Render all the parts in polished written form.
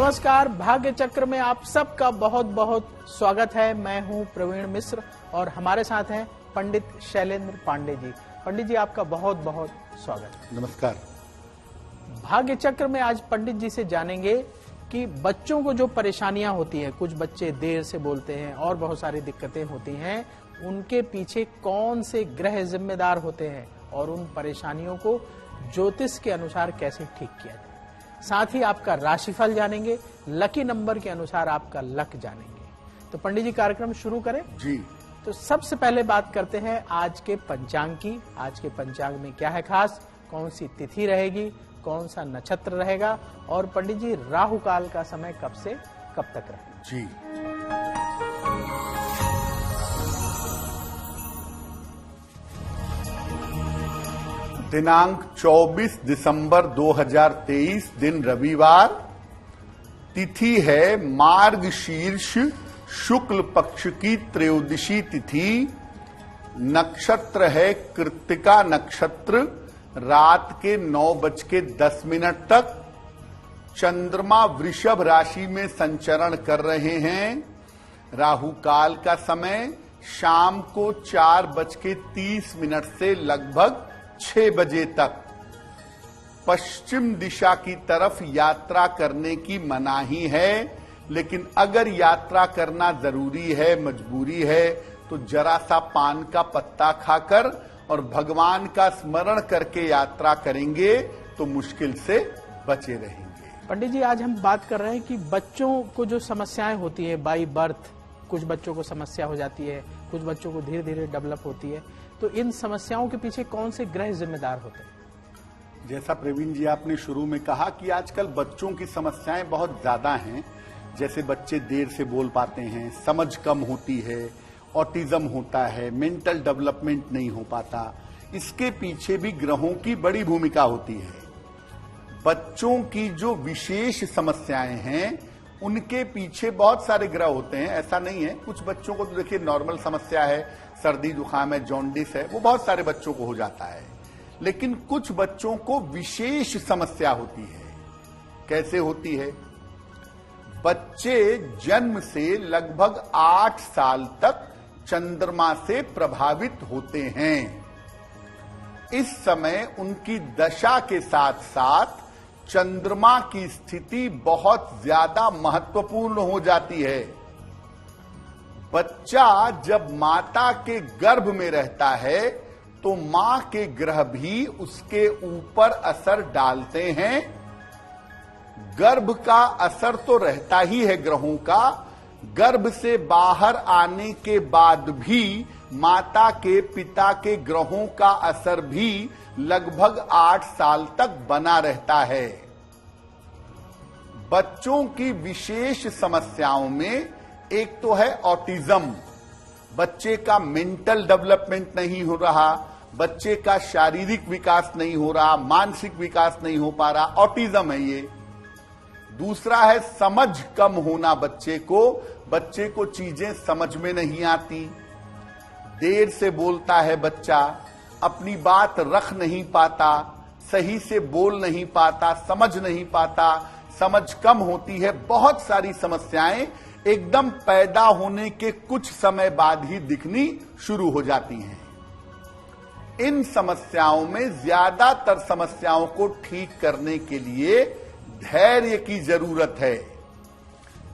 नमस्कार, भाग्य चक्र में आप सबका बहुत बहुत स्वागत है। मैं हूं प्रवीण मिश्र और हमारे साथ हैं पंडित शैलेंद्र पांडे जी। पंडित जी, आपका बहुत बहुत स्वागत है। नमस्कार। भाग्य चक्र में आज पंडित जी से जानेंगे कि बच्चों को जो परेशानियां होती हैं, कुछ बच्चे देर से बोलते हैं और बहुत सारी दिक्कतें होती हैं, उनके पीछे कौन से ग्रह जिम्मेदार होते हैं और उन परेशानियों को ज्योतिष के अनुसार कैसे ठीक किया जाए। साथ ही आपका राशिफल जानेंगे, लकी नंबर के अनुसार आपका लक जानेंगे। तो पंडित जी, कार्यक्रम शुरू करें जी। तो सबसे पहले बात करते हैं आज के पंचांग की। आज के पंचांग में क्या है खास, कौन सी तिथि रहेगी, कौन सा नक्षत्र रहेगा और पंडित जी राहु काल का समय कब से कब तक रहेगा। जी। दिनांक 24 दिसंबर 2023, दिन रविवार। तिथि है मार्गशीर्ष शुक्ल पक्ष की त्रयोदशी तिथि। नक्षत्र है कृत्तिका नक्षत्र, रात के 9:10 तक। चंद्रमा वृषभ राशि में संचरण कर रहे हैं। राहु काल का समय शाम को 4:30 से लगभग 6 बजे तक। पश्चिम दिशा की तरफ यात्रा करने की मनाही है, लेकिन अगर यात्रा करना जरूरी है, मजबूरी है, तो जरा सा पान का पत्ता खाकर और भगवान का स्मरण करके यात्रा करेंगे तो मुश्किल से बचे रहेंगे। पंडित जी, आज हम बात कर रहे हैं कि बच्चों को जो समस्याएं होती है बाई बर्थ, कुछ बच्चों को समस्या हो जाती है, कुछ बच्चों को धीरे धीरे डेवलप होती है, तो इन समस्याओं के पीछे कौन से ग्रह जिम्मेदार होते हैं? जैसा प्रवीण जी आपने शुरू में कहा कि आजकल बच्चों की समस्याएं बहुत ज्यादा हैं। जैसे बच्चे देर से बोल पाते हैं, समझ कम होती है, ऑटिज्म होता है, मेंटल डेवलपमेंट नहीं हो पाता। इसके पीछे भी ग्रहों की बड़ी भूमिका होती है। बच्चों की जो विशेष समस्याएं हैं उनके पीछे बहुत सारे ग्रह होते हैं। ऐसा नहीं है, कुछ बच्चों को तो देखिए नॉर्मल समस्या है, सर्दी जुकाम है, जॉन्डिस है, वो बहुत सारे बच्चों को हो जाता है। लेकिन कुछ बच्चों को विशेष समस्या होती है। कैसे होती है? बच्चे जन्म से लगभग 8 साल तक चंद्रमा से प्रभावित होते हैं। इस समय उनकी दशा के साथ साथ चंद्रमा की स्थिति बहुत ज्यादा महत्वपूर्ण हो जाती है। बच्चा जब माता के गर्भ में रहता है तो मां के ग्रह भी उसके ऊपर असर डालते हैं। गर्भ का असर तो रहता ही है ग्रहों का। गर्भ से बाहर आने के बाद भी माता के पिता के ग्रहों का असर भी लगभग 8 साल तक बना रहता है। बच्चों की विशेष समस्याओं में एक तो है ऑटिज्म। बच्चे का मेंटल डेवलपमेंट नहीं हो रहा, बच्चे का शारीरिक विकास नहीं हो रहा, मानसिक विकास नहीं हो पा रहा, ऑटिज्म है ये। दूसरा है समझ कम होना बच्चे को चीजें समझ में नहीं आती। देर से बोलता है बच्चा, अपनी बात रख नहीं पाता, सही से बोल नहीं पाता, समझ नहीं पाता, समझ कम होती है। बहुत सारी समस्याएं एकदम पैदा होने के कुछ समय बाद ही दिखनी शुरू हो जाती हैं। इन समस्याओं में ज्यादातर समस्याओं को ठीक करने के लिए धैर्य की जरूरत है।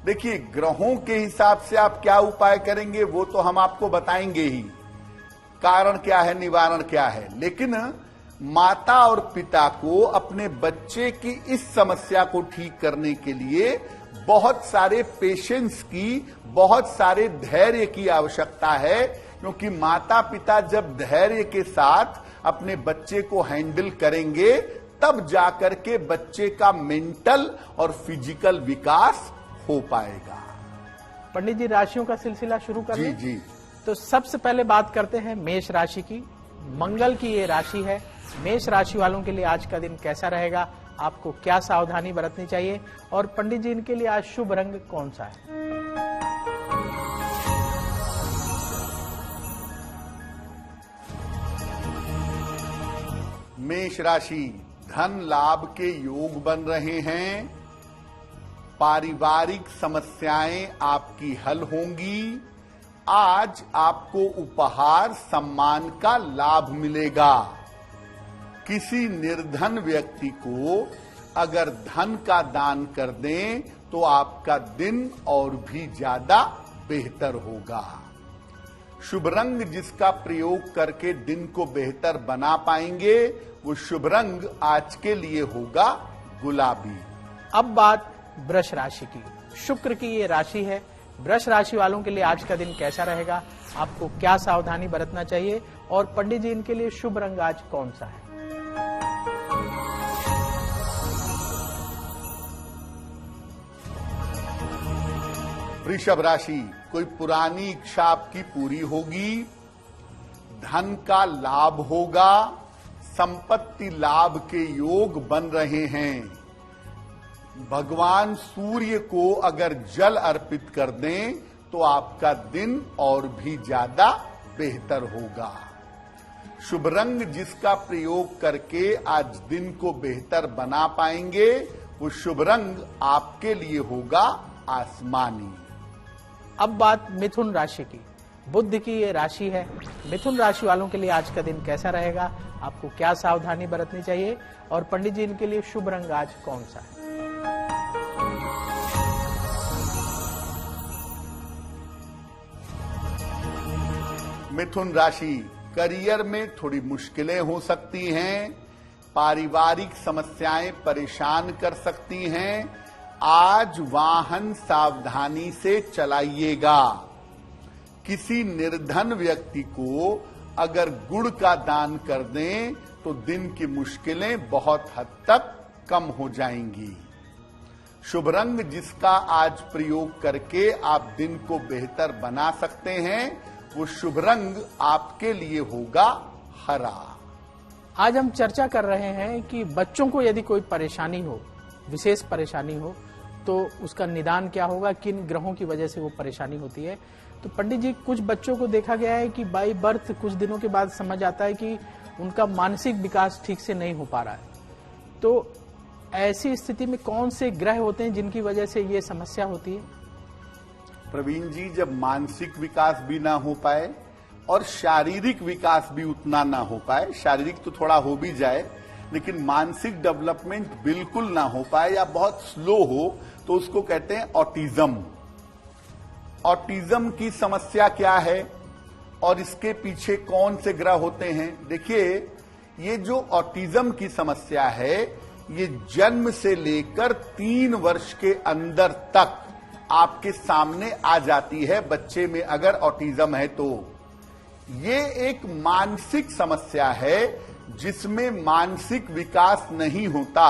देखिए, ग्रहों के हिसाब से आप क्या उपाय करेंगे वो तो हम आपको बताएंगे ही, कारण क्या है, निवारण क्या है। लेकिन माता और पिता को अपने बच्चे की इस समस्या को ठीक करने के लिए बहुत सारे पेशेंस की, बहुत सारे धैर्य की आवश्यकता है। क्योंकि माता पिता जब धैर्य के साथ अपने बच्चे को हैंडल करेंगे तब जाकर के बच्चे का मेंटल और फिजिकल विकास हो पाएगा। पंडित जी, राशियों का सिलसिला शुरू कर जी जी। तो सबसे पहले बात करते हैं मेष राशि की। मंगल की ये राशि है। मेष राशि वालों के लिए आज का दिन कैसा रहेगा, आपको क्या सावधानी बरतनी चाहिए और पंडित जी इनके लिए आज शुभ रंग कौन सा है? मेष राशि, धन लाभ के योग बन रहे हैं। पारिवारिक समस्याएं आपकी हल होंगी। आज आपको उपहार सम्मान का लाभ मिलेगा। किसी निर्धन व्यक्ति को अगर धन का दान कर दें तो आपका दिन और भी ज्यादा बेहतर होगा। शुभ रंग जिसका प्रयोग करके दिन को बेहतर बना पाएंगे वो शुभ रंग आज के लिए होगा गुलाबी। अब बात वृष राशि की। शुक्र की ये राशि है। वृष राशि वालों के लिए आज का दिन कैसा रहेगा, आपको क्या सावधानी बरतना चाहिए और पंडित जी इनके लिए शुभ रंग आज कौन सा है? वृषभ राशि, कोई पुरानी इच्छा आपकी पूरी होगी, धन का लाभ होगा, संपत्ति लाभ के योग बन रहे हैं। भगवान सूर्य को अगर जल अर्पित कर दें तो आपका दिन और भी ज्यादा बेहतर होगा। शुभ रंग जिसका प्रयोग करके आज दिन को बेहतर बना पाएंगे वो शुभ रंग आपके लिए होगा आसमानी। अब बात मिथुन राशि की। बुध की ये राशि है। मिथुन राशि वालों के लिए आज का दिन कैसा रहेगा, आपको क्या सावधानी बरतनी चाहिए और पंडित जी इनके लिए शुभ रंग आज कौन सा है? मिथुन राशि, करियर में थोड़ी मुश्किलें हो सकती हैं, पारिवारिक समस्याएं परेशान कर सकती हैं। आज वाहन सावधानी से चलाइएगा। किसी निर्धन व्यक्ति को अगर गुड़ का दान कर दें तो दिन की मुश्किलें बहुत हद तक कम हो जाएंगी। शुभ रंग जिसका आज प्रयोग करके आप दिन को बेहतर बना सकते हैं वो शुभ रंग आपके लिए होगा हरा। आज हम चर्चा कर रहे हैं कि बच्चों को यदि कोई परेशानी हो, विशेष परेशानी हो, तो उसका निदान क्या होगा, किन ग्रहों की वजह से वो परेशानी होती है। तो पंडित जी, कुछ बच्चों को देखा गया है कि बाई बर्थ कुछ दिनों के बाद समझ आता है कि उनका मानसिक विकास ठीक से नहीं हो पा रहा है। तो ऐसी स्थिति में कौन से ग्रह होते हैं जिनकी वजह से ये समस्या होती है? प्रवीण जी, जब मानसिक विकास भी ना हो पाए और शारीरिक विकास भी उतना ना हो पाए, शारीरिक तो थोड़ा हो भी जाए लेकिन मानसिक डेवलपमेंट बिल्कुल ना हो पाए या बहुत स्लो हो तो उसको कहते हैं ऑटिज्म। ऑटिज्म की समस्या क्या है और इसके पीछे कौन से ग्रह होते हैं? देखिए, ये जो ऑटिज्म की समस्या है ये जन्म से लेकर 3 वर्ष के अंदर तक आपके सामने आ जाती है। बच्चे में अगर ऑटिज्म है तो ये एक मानसिक समस्या है जिसमें मानसिक विकास नहीं होता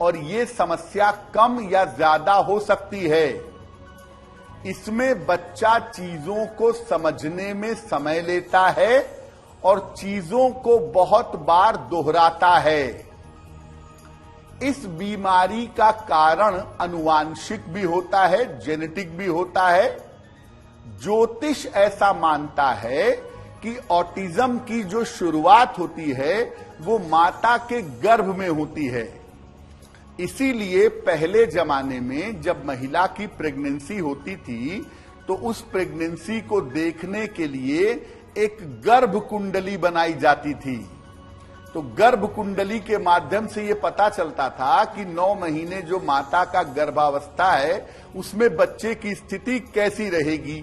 और ये समस्या कम या ज्यादा हो सकती है। इसमें बच्चा चीजों को समझने में समय लेता है और चीजों को बहुत बार दोहराता है। इस बीमारी का कारण आनुवांशिक भी होता है, जेनेटिक भी होता है। ज्योतिष ऐसा मानता है कि ऑटिज्म की जो शुरुआत होती है वो माता के गर्भ में होती है। इसीलिए पहले जमाने में जब महिला की प्रेगनेंसी होती थी तो उस प्रेगनेंसी को देखने के लिए एक गर्भ कुंडली बनाई जाती थी। तो गर्भ कुंडली के माध्यम से ये पता चलता था कि 9 महीने जो माता का गर्भावस्था है उसमें बच्चे की स्थिति कैसी रहेगी।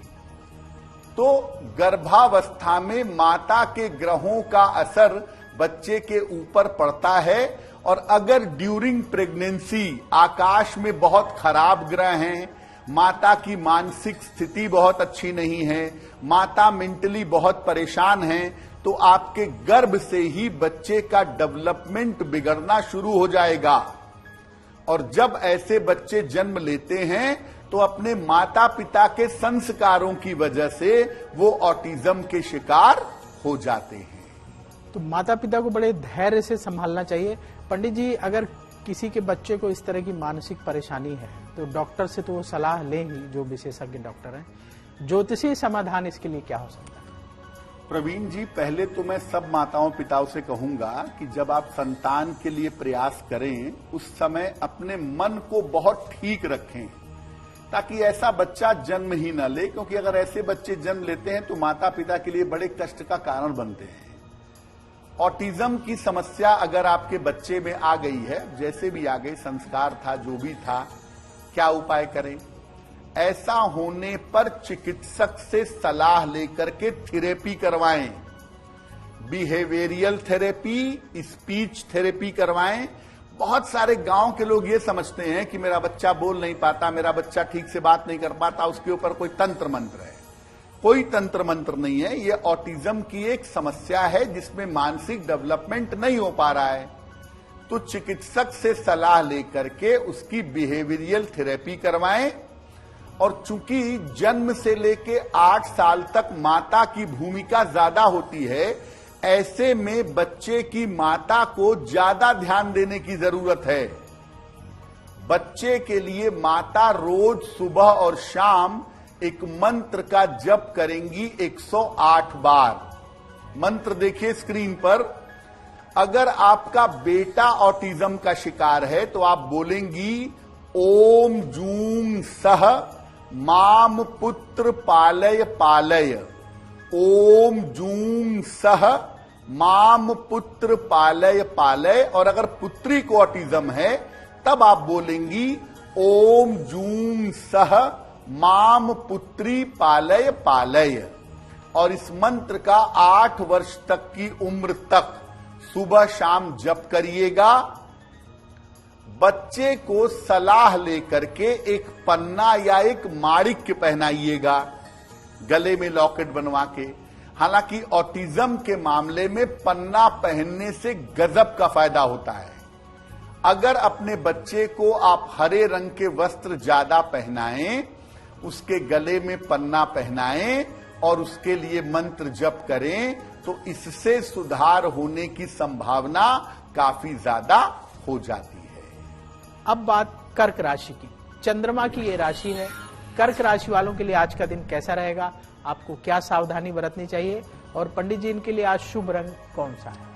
तो गर्भावस्था में माता के ग्रहों का असर बच्चे के ऊपर पड़ता है और अगर ड्यूरिंग प्रेगनेंसी आकाश में बहुत खराब ग्रह हैं, माता की मानसिक स्थिति बहुत अच्छी नहीं है, माता मेंटली बहुत परेशान है, तो आपके गर्भ से ही बच्चे का डेवलपमेंट बिगड़ना शुरू हो जाएगा। और जब ऐसे बच्चे जन्म लेते हैं तो अपने माता पिता के संस्कारों की वजह से वो ऑटिज्म के शिकार हो जाते हैं। तो माता पिता को बड़े धैर्य से संभालना चाहिए। पंडित जी, अगर किसी के बच्चे को इस तरह की मानसिक परेशानी है तो डॉक्टर से तो वो सलाह लें ही, जो विशेषज्ञ डॉक्टर हैं। ज्योतिषीय समाधान इसके लिए क्या हो सकता है? प्रवीण जी, पहले तो मैं सब माताओं पिताओं से कहूंगा कि जब आप संतान के लिए प्रयास करें उस समय अपने मन को बहुत ठीक रखें ताकि ऐसा बच्चा जन्म ही न ले, क्योंकि अगर ऐसे बच्चे जन्म लेते हैं तो माता पिता के लिए बड़े कष्ट का कारण बनते हैं। ऑटिज्म की समस्या अगर आपके बच्चे में आ गई है, जैसे भी आ गई, संस्कार था जो भी था, क्या उपाय करें? ऐसा होने पर चिकित्सक से सलाह लेकर के थेरेपी करवाएं, बिहेवियरियल थेरेपी, स्पीच थेरेपी करवाएं। बहुत सारे गांव के लोग ये समझते हैं कि मेरा बच्चा बोल नहीं पाता, मेरा बच्चा ठीक से बात नहीं कर पाता, उसके ऊपर कोई तंत्र मंत्र है। कोई तंत्र मंत्र नहीं है, ये ऑटिज्म की एक समस्या है जिसमें मानसिक डेवलपमेंट नहीं हो पा रहा है। तो चिकित्सक से सलाह लेकर के उसकी बिहेवियरियल थेरेपी करवाएं। और चूंकि जन्म से लेके 8 साल तक माता की भूमिका ज्यादा होती है, ऐसे में बच्चे की माता को ज्यादा ध्यान देने की जरूरत है। बच्चे के लिए माता रोज सुबह और शाम एक मंत्र का जप करेंगी 108 बार। मंत्र देखिए स्क्रीन पर। अगर आपका बेटा ऑटिज्म का शिकार है तो आप बोलेंगी ओम जूम सह माम पुत्र पालय पालय, ओम जूम सह माम पुत्र पालय पालय। और अगर पुत्री को ऑटिज्म है तब आप बोलेंगी ओम जूम सह माम पुत्री पालय पालय। और इस मंत्र का 8 वर्ष तक की उम्र तक सुबह शाम जप करिएगा। बच्चे को सलाह लेकर के एक पन्ना या एक माणिक्य पहनाइएगा, गले में लॉकेट बनवा के। हालांकि ऑटिज्म के मामले में पन्ना पहनने से गजब का फायदा होता है। अगर अपने बच्चे को आप हरे रंग के वस्त्र ज्यादा पहनाएं, उसके गले में पन्ना पहनाएं और उसके लिए मंत्र जप करें तो इससे सुधार होने की संभावना काफी ज्यादा हो जाती है। अब बात कर्क राशि की। चंद्रमा की ये राशि है। कर्क राशि वालों के लिए आज का दिन कैसा रहेगा, आपको क्या सावधानी बरतनी चाहिए, और पंडित जी इनके लिए आज शुभ रंग कौन सा है?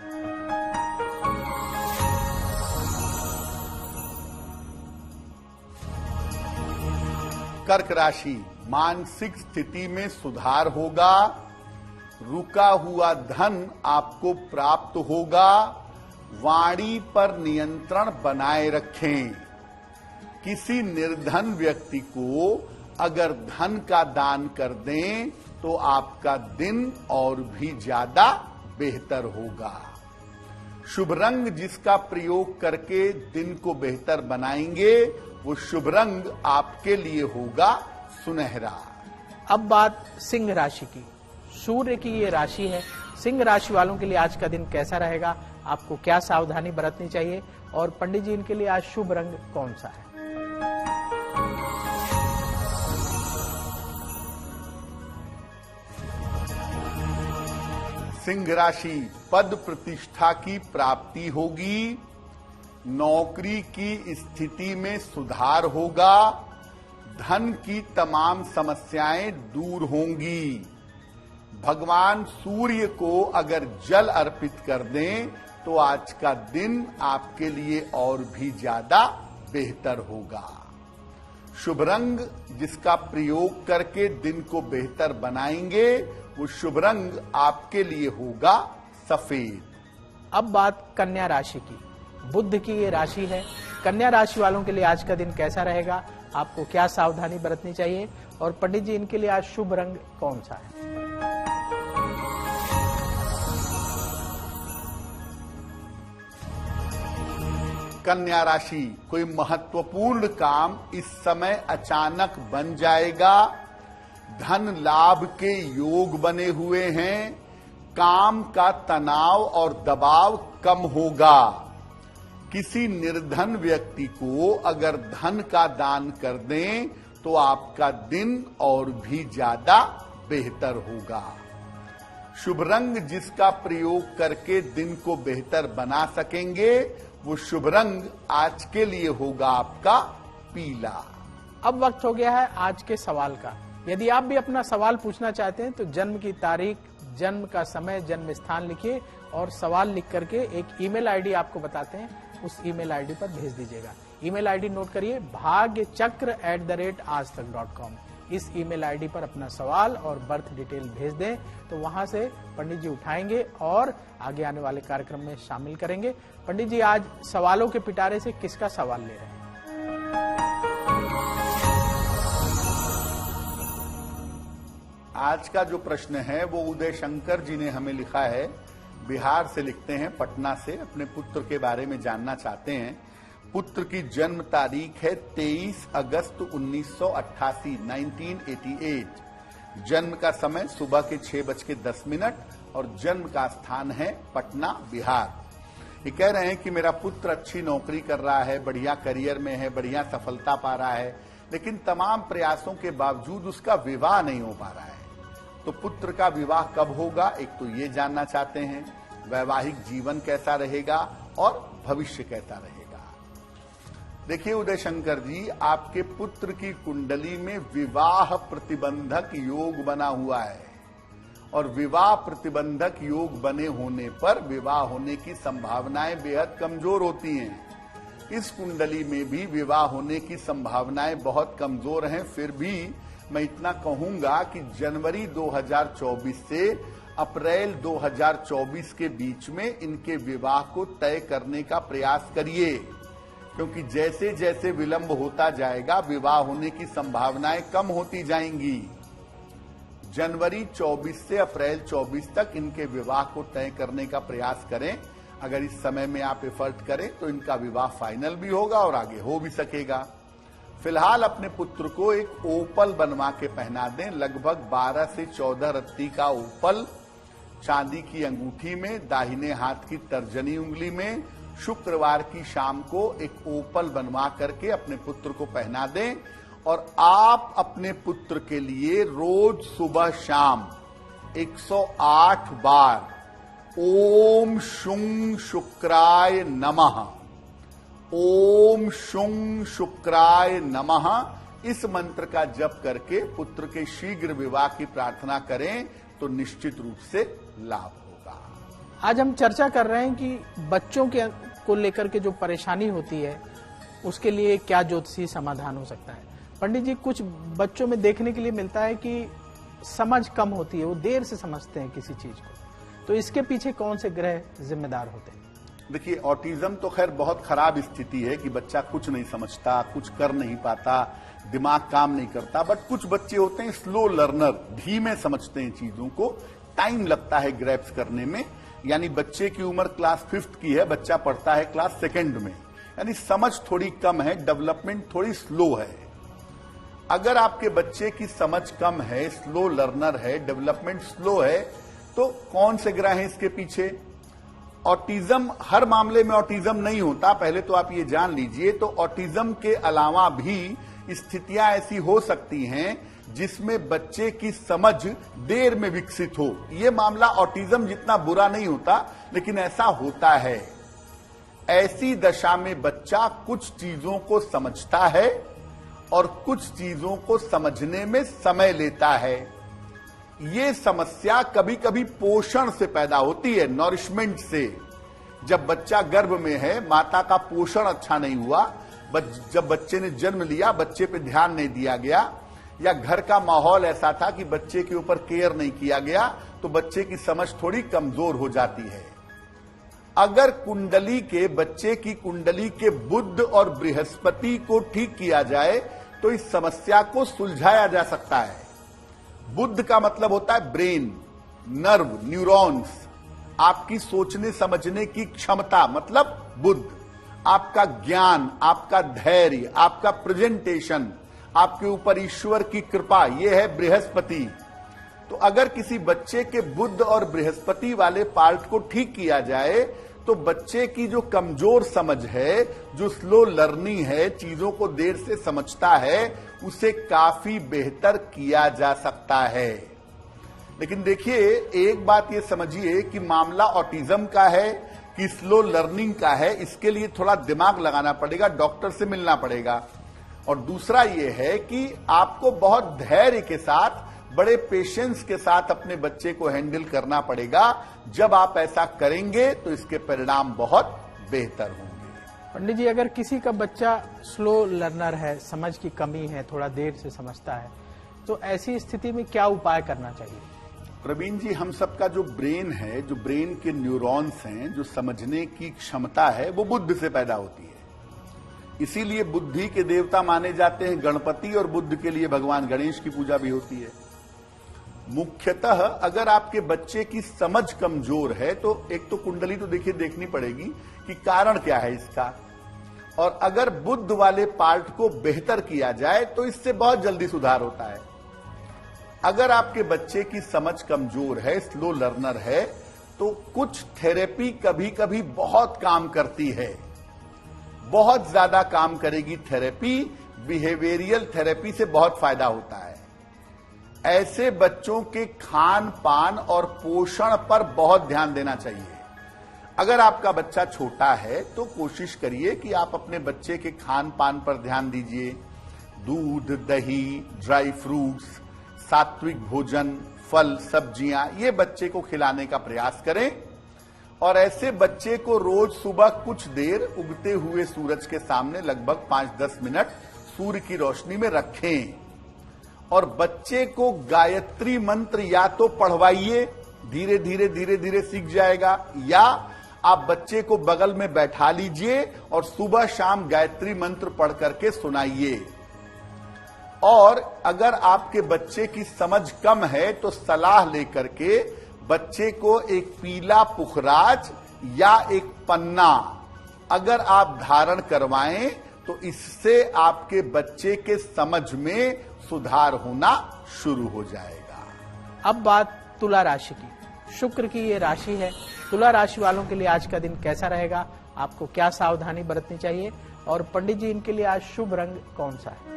कर्क राशि, मानसिक स्थिति में सुधार होगा, रुका हुआ धन आपको प्राप्त होगा। वाणी पर नियंत्रण बनाए रखें। किसी निर्धन व्यक्ति को अगर धन का दान कर दें तो आपका दिन और भी ज्यादा बेहतर होगा। शुभ रंग जिसका प्रयोग करके दिन को बेहतर बनाएंगे वो शुभ रंग आपके लिए होगा सुनहरा। अब बात सिंह राशि की। सूर्य की ये राशि है। सिंह राशि वालों के लिए आज का दिन कैसा रहेगा, आपको क्या सावधानी बरतनी चाहिए, और पंडित जी इनके लिए आज शुभ रंग कौन सा है? सिंह राशि, पद प्रतिष्ठा की प्राप्ति होगी, नौकरी की स्थिति में सुधार होगा, धन की तमाम समस्याएं दूर होंगी। भगवान सूर्य को अगर जल अर्पित कर दें तो आज का दिन आपके लिए और भी ज्यादा बेहतर होगा। शुभ रंग जिसका प्रयोग करके दिन को बेहतर बनाएंगे वो शुभ रंग आपके लिए होगा सफेद। अब बात कन्या राशि की। बुध की ये राशि है। कन्या राशि वालों के लिए आज का दिन कैसा रहेगा, आपको क्या सावधानी बरतनी चाहिए, और पंडित जी इनके लिए आज शुभ रंग कौन सा है? कन्या राशि, कोई महत्वपूर्ण काम इस समय अचानक बन जाएगा। धन लाभ के योग बने हुए हैं। काम का तनाव और दबाव कम होगा। किसी निर्धन व्यक्ति को अगर धन का दान कर दें तो आपका दिन और भी ज्यादा बेहतर होगा। शुभ रंग जिसका प्रयोग करके दिन को बेहतर बना सकेंगे वो शुभ रंग आज के लिए होगा आपका पीला। अब वक्त हो गया है आज के सवाल का। यदि आप भी अपना सवाल पूछना चाहते हैं तो जन्म की तारीख, जन्म का समय, जन्म स्थान लिखिए और सवाल लिख करके एक ईमेल आईडी आपको बताते हैं, उस ईमेल आईडी पर भेज दीजिएगा। ईमेल आईडी नोट करिए, bhagyachakra@aajtak.com। इस ईमेल आईडी पर अपना सवाल और बर्थ डिटेल भेज दें तो वहां से पंडित जी उठाएंगे और आगे आने वाले कार्यक्रम में शामिल करेंगे। पंडित जी, आज सवालों के पिटारे से किसका सवाल ले रहे हैं? आज का जो प्रश्न है वो उदय शंकर जी ने हमें लिखा है, बिहार से लिखते हैं, पटना से। अपने पुत्र के बारे में जानना चाहते हैं। पुत्र की जन्म तारीख है 23 अगस्त 1988, 1988। जन्म का समय सुबह के 6:10 और जन्म का स्थान है पटना, बिहार। ये कह रहे हैं कि मेरा पुत्र अच्छी नौकरी कर रहा है, बढ़िया करियर में है, बढ़िया सफलता पा रहा है, लेकिन तमाम प्रयासों के बावजूद उसका विवाह नहीं हो पा रहा है। तो पुत्र का विवाह कब होगा, एक तो ये जानना चाहते हैं। वैवाहिक जीवन कैसा रहेगा और भविष्य कैसा रहेगा। देखिए उदय शंकर जी, आपके पुत्र की कुंडली में विवाह प्रतिबंधक योग बना हुआ है और विवाह प्रतिबंधक योग बने होने पर विवाह होने की संभावनाएं बेहद कमजोर होती हैं। इस कुंडली में भी विवाह होने की संभावनाएं बहुत कमजोर हैं। फिर भी मैं इतना कहूंगा कि जनवरी 2024 से अप्रैल 2024 के बीच में इनके विवाह को तय करने का प्रयास करिए, क्योंकि जैसे जैसे विलंब होता जाएगा विवाह होने की संभावनाएं कम होती जाएंगी। जनवरी 24 से अप्रैल 24 तक इनके विवाह को तय करने का प्रयास करें। अगर इस समय में आप एफर्ट करें तो इनका विवाह फाइनल भी होगा और आगे हो भी सकेगा। फिलहाल अपने पुत्र को एक ओपल बनवा के पहना दें, लगभग 12 से 14 रत्ती का ओपल, चांदी की अंगूठी में, दाहिने हाथ की तर्जनी उंगली में। शुक्रवार की शाम को एक ओपल बनवा करके अपने पुत्र को पहना दें और आप अपने पुत्र के लिए रोज सुबह शाम 108 बार ओम शुं शुक्राय नमः, ओम शुं शुक्राय नमः इस मंत्र का जप करके पुत्र के शीघ्र विवाह की प्रार्थना करें तो निश्चित रूप से लाभ होगा। आज हम चर्चा कर रहे हैं कि बच्चों के को लेकर के जो परेशानी होती है उसके लिए क्या ज्योतिषी समाधान हो सकता है। पंडित जी, कुछ बच्चों में देखने के लिए मिलता है कि समझ कम होती है, वो देर से समझते हैं किसी चीज को, तो इसके पीछे कौन से ग्रह जिम्मेदार होते हैं? देखिए, ऑटिज्म तो खैर बहुत खराब स्थिति है कि बच्चा कुछ नहीं समझता, कुछ कर नहीं पाता, दिमाग काम नहीं करता। बट कुछ बच्चे होते हैं स्लो लर्नर, धीमे समझते हैं चीजों को, टाइम लगता है ग्रैप्स करने में। यानी बच्चे की उम्र क्लास 5th की है, बच्चा पढ़ता है क्लास 2nd में, यानी समझ थोड़ी कम है, डेवलपमेंट थोड़ी स्लो है। अगर आपके बच्चे की समझ कम है, स्लो लर्नर है, डेवलपमेंट स्लो है, तो कौन से ग्रह हैं इसके पीछे? ऑटिज्म, हर मामले में ऑटिज्म नहीं होता, पहले तो आप ये जान लीजिए। तो ऑटिज्म के अलावा भी स्थितियां ऐसी हो सकती हैं जिसमें बच्चे की समझ देर में विकसित हो। यह मामला ऑटिज्म जितना बुरा नहीं होता, लेकिन ऐसा होता है। ऐसी दशा में बच्चा कुछ चीजों को समझता है और कुछ चीजों को समझने में समय लेता है। ये समस्या कभी कभी पोषण से पैदा होती है, नॉरिशमेंट से। जब बच्चा गर्भ में है, माता का पोषण अच्छा नहीं हुआ, जब बच्चे ने जन्म लिया बच्चे पे ध्यान नहीं दिया गया, या घर का माहौल ऐसा था कि बच्चे के ऊपर केयर नहीं किया गया, तो बच्चे की समझ थोड़ी कमजोर हो जाती है। अगर कुंडली के, बच्चे की कुंडली के बुध और बृहस्पति को ठीक किया जाए तो इस समस्या को सुलझाया जा सकता है। बुध का मतलब होता है ब्रेन, नर्व, न्यूरॉन्स, आपकी सोचने समझने की क्षमता मतलब बुध, आपका ज्ञान, आपका धैर्य, आपका प्रेजेंटेशन, आपके ऊपर ईश्वर की कृपा, यह है बृहस्पति। तो अगर किसी बच्चे के बुध और बृहस्पति वाले पार्ट को ठीक किया जाए तो बच्चे की जो कमजोर समझ है, जो स्लो लर्निंग है, चीजों को देर से समझता है, उसे काफी बेहतर किया जा सकता है। लेकिन देखिए, एक बात ये समझिए कि मामला ऑटिज्म का है कि स्लो लर्निंग का है, इसके लिए थोड़ा दिमाग लगाना पड़ेगा, डॉक्टर से मिलना पड़ेगा। और दूसरा ये है कि आपको बहुत धैर्य के साथ बड़े पेशेंस के साथ अपने बच्चे को हैंडल करना पड़ेगा। जब आप ऐसा करेंगे तो इसके परिणाम बहुत बेहतर होंगे। पंडित जी, अगर किसी का बच्चा स्लो लर्नर है, समझ की कमी है, थोड़ा देर से समझता है, तो ऐसी स्थिति में क्या उपाय करना चाहिए? प्रवीण जी, हम सबका जो ब्रेन है, जो ब्रेन के न्यूरॉन्स हैं, जो समझने की क्षमता है, वो बुद्धि से पैदा होती है। इसीलिए बुद्धि के देवता माने जाते हैं गणपति, और बुद्ध के लिए भगवान गणेश की पूजा भी होती है। मुख्यतः अगर आपके बच्चे की समझ कमजोर है तो एक तो कुंडली तो देखिए देखनी पड़ेगी कि कारण क्या है इसका, और अगर बुद्ध वाले पार्ट को बेहतर किया जाए तो इससे बहुत जल्दी सुधार होता है। अगर आपके बच्चे की समझ कमजोर है, स्लो लर्नर है, तो कुछ थेरेपी कभी कभी बहुत काम करती है, बहुत ज्यादा काम करेगी थेरेपी। बिहेवियरल थेरेपी से बहुत फायदा होता है। ऐसे बच्चों के खान पान और पोषण पर बहुत ध्यान देना चाहिए। अगर आपका बच्चा छोटा है तो कोशिश करिए कि आप अपने बच्चे के खान पान पर ध्यान दीजिए। दूध, दही, ड्राई फ्रूट्स, सात्विक भोजन, फल, सब्जियां, ये बच्चे को खिलाने का प्रयास करें। और ऐसे बच्चे को रोज सुबह कुछ देर उगते हुए सूरज के सामने लगभग 5-10 मिनट सूर्य की रोशनी में रखें। और बच्चे को गायत्री मंत्र या तो पढ़वाइए, धीरे धीरे सीख जाएगा, या आप बच्चे को बगल में बैठा लीजिए और सुबह शाम गायत्री मंत्र पढ़ करके सुनाइए। और अगर आपके बच्चे की समझ कम है तो सलाह लेकर के बच्चे को एक पीला पुखराज या एक पन्ना अगर आप धारण करवाएं तो इससे आपके बच्चे के समझ में सुधार होना शुरू हो जाएगा। अब बात तुला राशि की। शुक्र की ये राशि है। तुला राशि वालों के लिए आज का दिन कैसा रहेगा? आपको क्या सावधानी बरतनी चाहिए? और पंडित जी, इनके लिए आज शुभ रंग कौन सा है?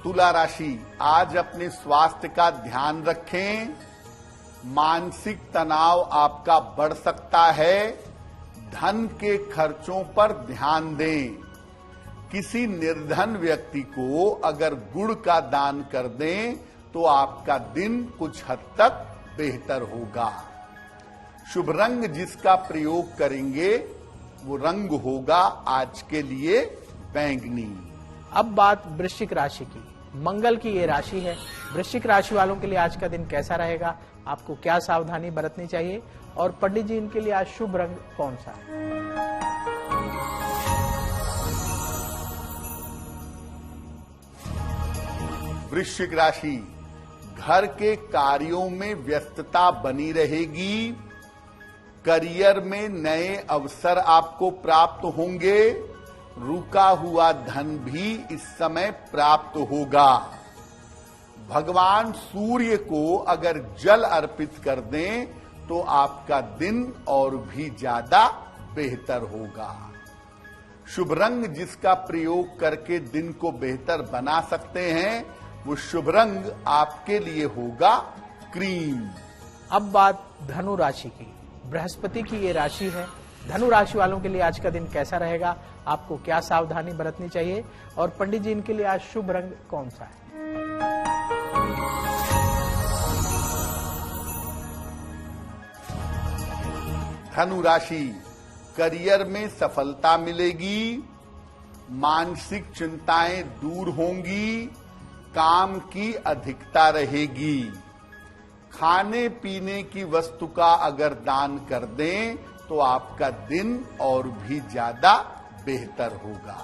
तुला राशि, आज अपने स्वास्थ्य का ध्यान रखें। मानसिक तनाव आपका बढ़ सकता है। धन के खर्चों पर ध्यान दें। किसी निर्धन व्यक्ति को अगर गुड़ का दान कर दें तो आपका दिन कुछ हद तक बेहतर होगा। शुभ रंग जिसका प्रयोग करेंगे वो रंग होगा आज के लिए बैंगनी। अब बात वृश्चिक राशि की। मंगल की ये राशि है। वृश्चिक राशि वालों के लिए आज का दिन कैसा रहेगा? आपको क्या सावधानी बरतनी चाहिए? और पंडित जी, इनके लिए आज शुभ रंग कौन सा है? वृश्चिक राशि, घर के कार्यों में व्यस्तता बनी रहेगी। करियर में नए अवसर आपको प्राप्त होंगे। रुका हुआ धन भी इस समय प्राप्त होगा। भगवान सूर्य को अगर जल अर्पित कर दें तो आपका दिन और भी ज्यादा बेहतर होगा। शुभ रंग जिसका प्रयोग करके दिन को बेहतर बना सकते हैं वो शुभ रंग आपके लिए होगा क्रीम। अब बात धनु राशि की। बृहस्पति की ये राशि है। धनु राशि वालों के लिए आज का दिन कैसा रहेगा? आपको क्या सावधानी बरतनी चाहिए? और पंडित जी, इनके लिए आज शुभ रंग कौन सा है? धनु राशि, करियर में सफलता मिलेगी। मानसिक चिंताएं दूर होंगी। काम की अधिकता रहेगी। खाने पीने की वस्तु का अगर दान कर दें तो आपका दिन और भी ज्यादा बेहतर होगा।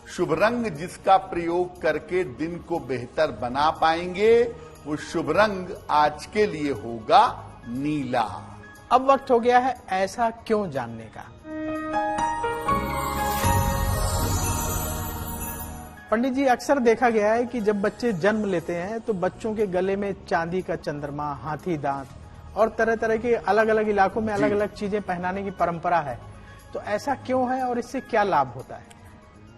शुभ रंग जिसका प्रयोग करके दिन को बेहतर बना पाएंगे वो शुभ रंग आज के लिए होगा नीला। अब वक्त हो गया है ऐसा क्यों जानने का। पंडित जी, अक्सर देखा गया है कि जब बच्चे जन्म लेते हैं तो बच्चों के गले में चांदी का चंद्रमा, हाथी दांत और तरह तरह के अलग अलग इलाकों में अलग अलग चीजें पहनाने की परंपरा है। तो ऐसा क्यों है और इससे क्या लाभ होता है?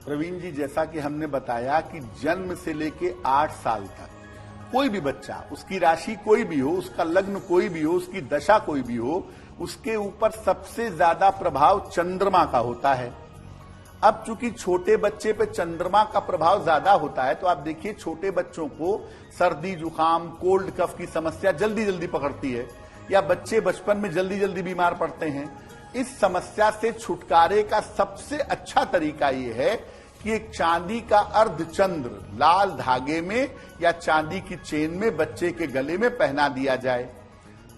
प्रवीण जी, जैसा कि हमने बताया कि जन्म से लेके 8 साल तक कोई भी बच्चा, उसकी राशि कोई भी हो, उसका लग्न कोई भी हो, उसकी दशा कोई भी हो, उसके ऊपर सबसे ज्यादा प्रभाव चंद्रमा का होता है। अब चूंकि छोटे बच्चे पे चंद्रमा का प्रभाव ज्यादा होता है, तो आप देखिए छोटे बच्चों को सर्दी जुकाम कोल्ड कफ की समस्या जल्दी जल्दी पकड़ती है, या बच्चे बचपन में जल्दी जल्दी बीमार पड़ते हैं। इस समस्या से छुटकारे का सबसे अच्छा तरीका यह है कि एक चांदी का अर्धचंद्र लाल धागे में या चांदी की चेन में बच्चे के गले में पहना दिया जाए।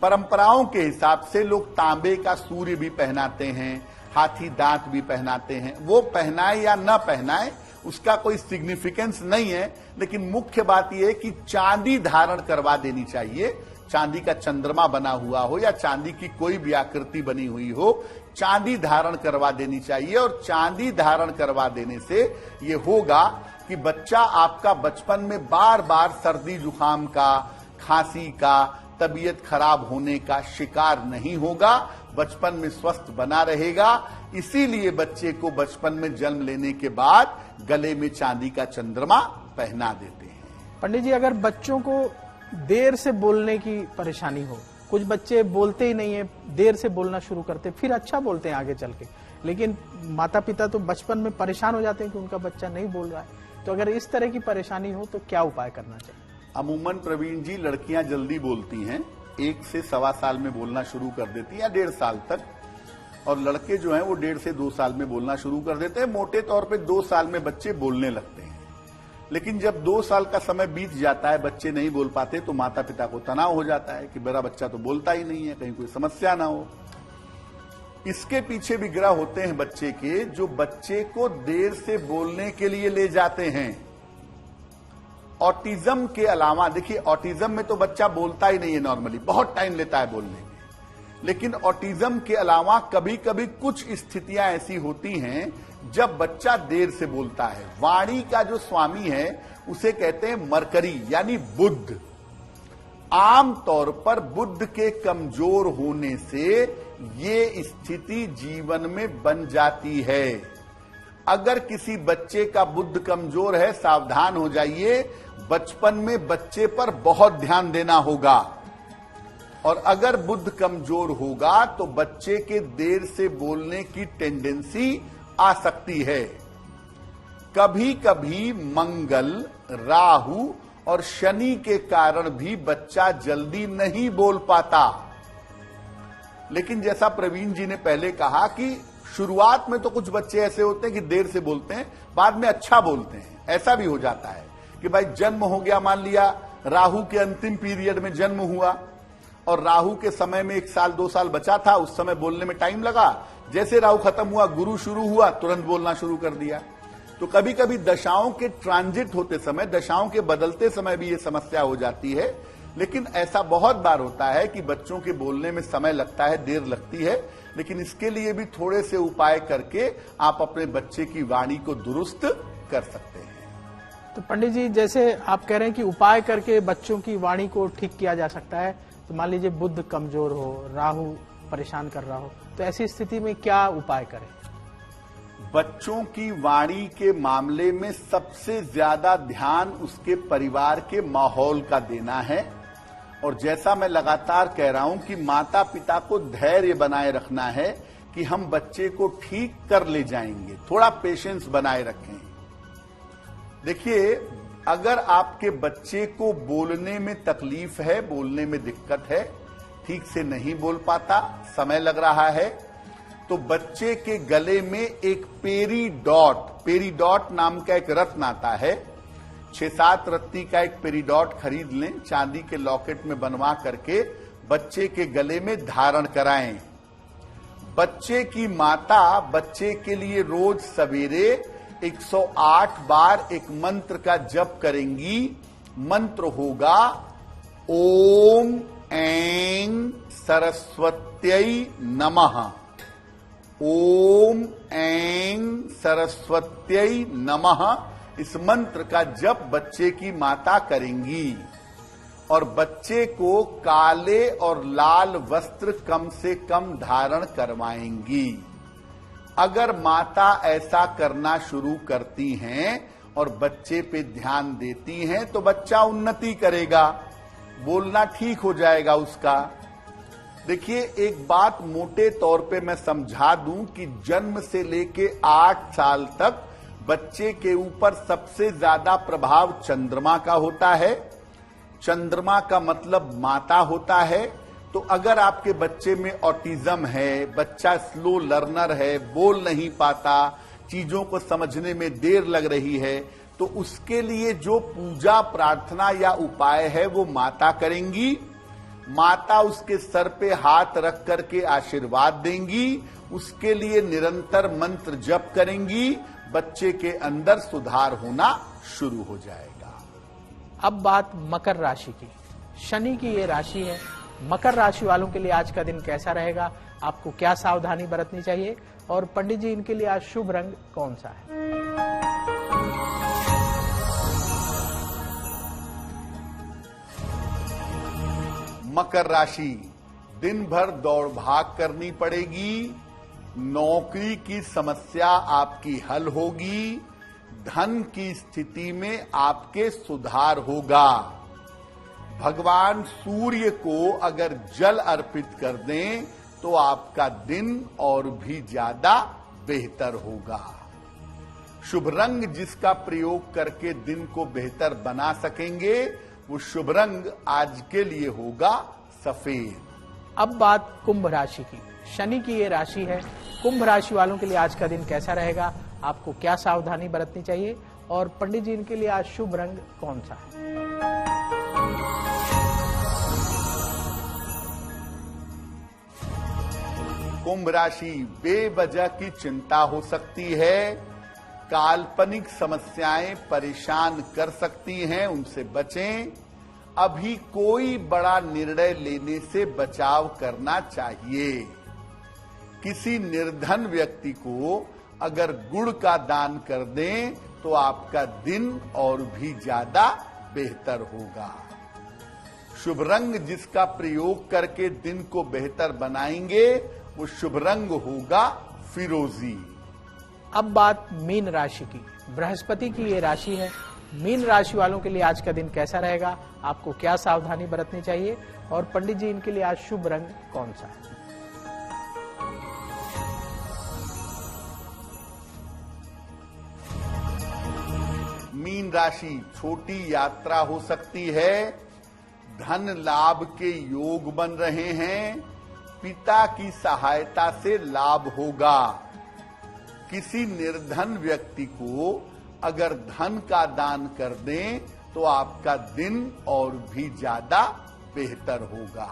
परंपराओं के हिसाब से लोग तांबे का सूर्य भी पहनाते हैं, हाथी दांत भी पहनाते हैं। वो पहनाए या न पहनाए उसका कोई सिग्निफिकेंस नहीं है, लेकिन मुख्य बात यह है कि चांदी धारण करवा देनी चाहिए। चांदी का चंद्रमा बना हुआ हो या चांदी की कोई भी आकृति बनी हुई हो, चांदी धारण करवा देनी चाहिए। और चांदी धारण करवा देने से ये होगा कि बच्चा आपका बचपन में बार बार सर्दी जुकाम का, खांसी का, तबीयत खराब होने का शिकार नहीं होगा, बचपन में स्वस्थ बना रहेगा। इसीलिए बच्चे को बचपन में जन्म लेने के बाद गले में चांदी का चंद्रमा पहना देते हैं। पंडित जी, अगर बच्चों को देर से बोलने की परेशानी हो, कुछ बच्चे बोलते ही नहीं है, देर से बोलना शुरू करते, फिर अच्छा बोलते हैं आगे चल के, लेकिन माता पिता तो बचपन में परेशान हो जाते हैं कि उनका बच्चा नहीं बोल रहा है, तो अगर इस तरह की परेशानी हो तो क्या उपाय करना चाहिए? अमूमन प्रवीण जी, लड़कियां जल्दी बोलती हैं, 1 से सवा साल में बोलना शुरू कर देती हैं या 1.5 साल तक, और लड़के जो हैं वो 1.5 से 2 साल में बोलना शुरू कर देते हैं। मोटे तौर पे 2 साल में बच्चे बोलने लगते हैं। लेकिन जब 2 साल का समय बीत जाता है, बच्चे नहीं बोल पाते, तो माता पिता को तनाव हो जाता है कि मेरा बच्चा तो बोलता ही नहीं है, कहीं कोई समस्या ना हो। इसके पीछे भी ग्रह होते हैं बच्चे के, जो बच्चे को देर से बोलने के लिए ले जाते हैं। ऑटिज्म के अलावा, देखिए ऑटिज्म में तो बच्चा बोलता ही नहीं है नॉर्मली, बहुत टाइम लेता है बोलने में। लेकिन ऑटिज्म के अलावा कभी कभी कुछ स्थितियां ऐसी होती हैं जब बच्चा देर से बोलता है। वाणी का जो स्वामी है उसे कहते हैं मरकरी, यानी बुध। आम तौर पर बुध के कमजोर होने से ये स्थिति जीवन में बन जाती है। अगर किसी बच्चे का बुध कमजोर है, सावधान हो जाइए, बचपन में बच्चे पर बहुत ध्यान देना होगा। और अगर बुध कमजोर होगा तो बच्चे के देर से बोलने की टेंडेंसी आ सकती है। कभी कभी मंगल, राहु और शनि के कारण भी बच्चा जल्दी नहीं बोल पाता। लेकिन जैसा प्रवीण जी ने पहले कहा कि शुरुआत में तो कुछ बच्चे ऐसे होते हैं कि देर से बोलते हैं, बाद में अच्छा बोलते हैं। ऐसा भी हो जाता है कि भाई जन्म हो गया, मान लिया राहु के अंतिम पीरियड में जन्म हुआ और राहु के समय में 1 साल 2 साल बचा था, उस समय बोलने में टाइम लगा। जैसे राहु खत्म हुआ, गुरु शुरू हुआ, तुरंत बोलना शुरू कर दिया। तो कभी कभी दशाओं के ट्रांजिट होते समय, दशाओं के बदलते समय भी ये समस्या हो जाती है। लेकिन ऐसा बहुत बार होता है कि बच्चों के बोलने में समय लगता है, देर लगती है, लेकिन इसके लिए भी थोड़े से उपाय करके आप अपने बच्चे की वाणी को दुरुस्त कर सकते हैं। तो पंडित जी, जैसे आप कह रहे हैं कि उपाय करके बच्चों की वाणी को ठीक किया जा सकता है, तो मान लीजिए बुध कमजोर हो, राहु परेशान कर रहा हो, तो ऐसी स्थिति में क्या उपाय करें? बच्चों की वाणी के मामले में सबसे ज्यादा ध्यान उसके परिवार के माहौल का देना है। और जैसा मैं लगातार कह रहा हूं कि माता पिता को धैर्य बनाए रखना है कि हम बच्चे को ठीक कर ले जाएंगे, थोड़ा पेशेंस बनाए रखें। देखिए, अगर आपके बच्चे को बोलने में तकलीफ है, बोलने में दिक्कत है, ठीक से नहीं बोल पाता, समय लग रहा है, तो बच्चे के गले में एक पेरीडॉट नाम का एक रत्न आता है। 6-7 रत्ती का एक पेरीडॉट खरीद लें, चांदी के लॉकेट में बनवा करके बच्चे के गले में धारण कराएं। बच्चे की माता बच्चे के लिए रोज सवेरे 108 बार एक मंत्र का जप करेंगी। मंत्र होगा ओम ऐं सरस्वत्यै नमः। ओम ऐं सरस्वत्यै नमः। इस मंत्र का जप बच्चे की माता करेंगी और बच्चे को काले और लाल वस्त्र कम से कम धारण करवाएंगी। अगर माता ऐसा करना शुरू करती हैं और बच्चे पे ध्यान देती हैं तो बच्चा उन्नति करेगा, बोलना ठीक हो जाएगा उसका। देखिए, एक बात मोटे तौर पे मैं समझा दूं कि जन्म से लेके 8 साल तक बच्चे के ऊपर सबसे ज्यादा प्रभाव चंद्रमा का होता है। चंद्रमा का मतलब माता होता है। तो अगर आपके बच्चे में ऑटिज्म है, बच्चा स्लो लर्नर है, बोल नहीं पाता, चीजों को समझने में देर लग रही है, तो उसके लिए जो पूजा प्रार्थना या उपाय है वो माता करेंगी। माता उसके सर पे हाथ रख करके आशीर्वाद देंगी, उसके लिए निरंतर मंत्र जप करेंगी, बच्चे के अंदर सुधार होना शुरू हो जाएगा। अब बात मकर राशि की। शनि की ये राशि है। मकर राशि वालों के लिए आज का दिन कैसा रहेगा, आपको क्या सावधानी बरतनी चाहिए, और पंडित जी इनके लिए आज शुभ रंग कौन सा है? मकर राशि, दिन भर दौड़ भाग करनी पड़ेगी। नौकरी की समस्या आपकी हल होगी। धन की स्थिति में आपके सुधार होगा। भगवान सूर्य को अगर जल अर्पित कर दें तो आपका दिन और भी ज्यादा बेहतर होगा। शुभ रंग जिसका प्रयोग करके दिन को बेहतर बना सकेंगे वो शुभ रंग आज के लिए होगा सफेद। अब बात कुंभ राशि की। शनि की ये राशि है। कुंभ राशि वालों के लिए आज का दिन कैसा रहेगा, आपको क्या सावधानी बरतनी चाहिए, और पंडित जी इनके लिए आज शुभ रंग कौन सा है? कुंभ राशि, बेवजह की चिंता हो सकती है। काल्पनिक समस्याएं परेशान कर सकती हैं, उनसे बचें। अभी कोई बड़ा निर्णय लेने से बचाव करना चाहिए। किसी निर्धन व्यक्ति को अगर गुड़ का दान कर दें तो आपका दिन और भी ज्यादा बेहतर होगा। शुभ रंग जिसका प्रयोग करके दिन को बेहतर बनाएंगे वो शुभ रंग होगा फिरोजी। अब बात मीन राशि की। बृहस्पति की ये राशि है। मीन राशि वालों के लिए आज का दिन कैसा रहेगा, आपको क्या सावधानी बरतनी चाहिए, और पंडित जी इनके लिए आज शुभ रंग कौन सा है? मीन राशि, छोटी यात्रा हो सकती है। धन लाभ के योग बन रहे हैं। पिता की सहायता से लाभ होगा। किसी निर्धन व्यक्ति को अगर धन का दान कर दें तो आपका दिन और भी ज्यादा बेहतर होगा।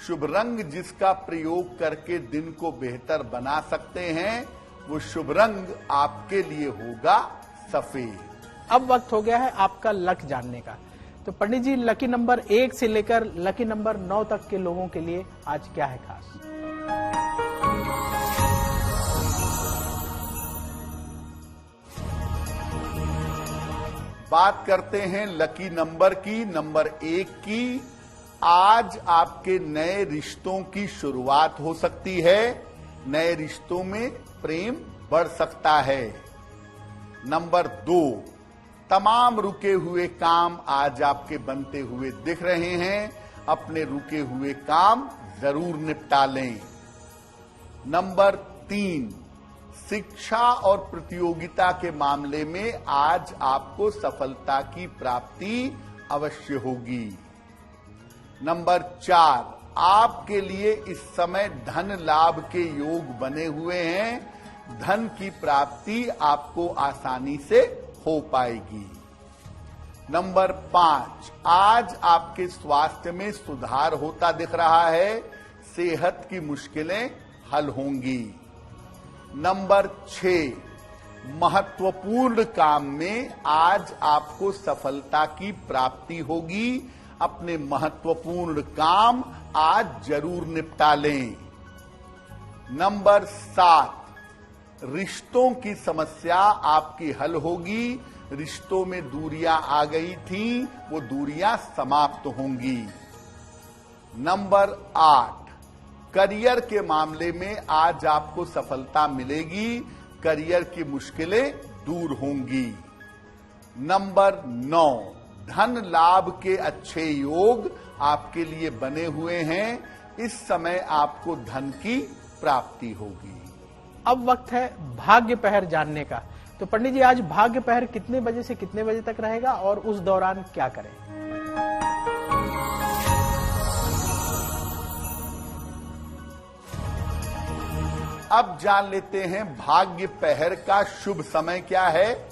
शुभ रंग जिसका प्रयोग करके दिन को बेहतर बना सकते हैं वो शुभ रंग आपके लिए होगा सफेद। अब वक्त हो गया है आपका लक जानने का। तो पंडित जी, लकी नंबर 1 से लेकर लकी नंबर 9 तक के लोगों के लिए आज क्या है खास? बात करते हैं लकी नंबर की, नंबर 1 की। आज आपके नए रिश्तों की शुरुआत हो सकती है। नए रिश्तों में प्रेम बढ़ सकता है। नंबर 2, तमाम रुके हुए काम आज आपके बनते हुए दिख रहे हैं। अपने रुके हुए काम जरूर निपटा लें। नंबर 3, शिक्षा और प्रतियोगिता के मामले में आज आपको सफलता की प्राप्ति अवश्य होगी। नंबर 4, आपके लिए इस समय धन लाभ के योग बने हुए हैं। धन की प्राप्ति आपको आसानी से हो पाएगी। नंबर 5, आज आपके स्वास्थ्य में सुधार होता दिख रहा है। सेहत की मुश्किलें हल होंगी। नंबर 6, महत्वपूर्ण काम में आज आपको सफलता की प्राप्ति होगी। अपने महत्वपूर्ण काम आज जरूर निपटा लें। नंबर 7, रिश्तों की समस्या आपकी हल होगी। रिश्तों में दूरियां आ गई थी, वो दूरियां समाप्त होंगी। नंबर 8, करियर के मामले में आज आपको सफलता मिलेगी। करियर की मुश्किलें दूर होंगी। नंबर 9, धन लाभ के अच्छे योग आपके लिए बने हुए हैं। इस समय आपको धन की प्राप्ति होगी। अब वक्त है भाग्य पहर जानने का। तो पंडित जी, आज भाग्य पहर कितने बजे से कितने बजे तक रहेगा और उस दौरान क्या करें? अब जान लेते हैं भाग्य पहर का शुभ समय क्या है।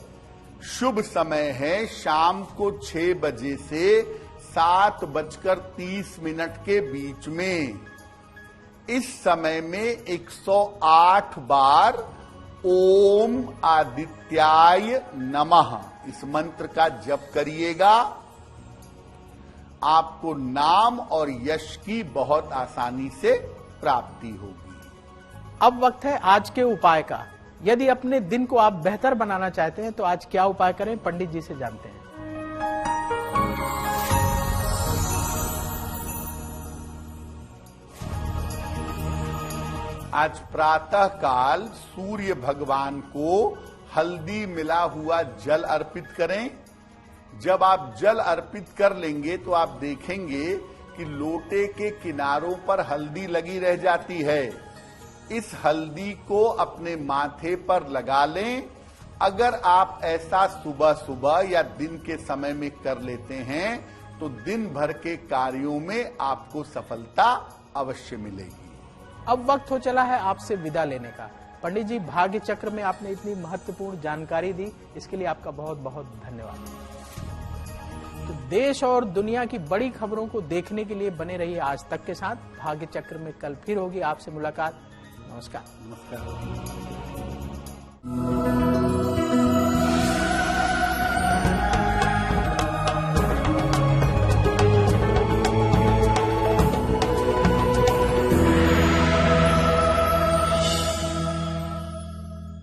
शुभ समय है शाम को 6 बजे से 7:30 के बीच में। इस समय में 108 बार ओम आदित्याय नमः इस मंत्र का जप करिएगा। आपको नाम और यश की बहुत आसानी से प्राप्ति होगी। अब वक्त है आज के उपाय का। यदि अपने दिन को आप बेहतर बनाना चाहते हैं तो आज क्या उपाय करें, पंडित जी से जानते हैं। आज प्रातः काल सूर्य भगवान को हल्दी मिला हुआ जल अर्पित करें। जब आप जल अर्पित कर लेंगे तो आप देखेंगे कि लोटे के किनारों पर हल्दी लगी रह जाती है। इस हल्दी को अपने माथे पर लगा लें। अगर आप ऐसा सुबह सुबह या दिन के समय में कर लेते हैं तो दिन भर के कार्यों में आपको सफलता अवश्य मिलेगी। अब वक्त हो चला है आपसे विदा लेने का। पंडित जी, भाग्य चक्र में आपने इतनी महत्वपूर्ण जानकारी दी, इसके लिए आपका बहुत बहुत धन्यवाद। तो देश और दुनिया की बड़ी खबरों को देखने के लिए बने रहिए आज तक के साथ। भाग्य चक्र में कल फिर होगी आपसे मुलाकात। नमस्कार। नमस्कार।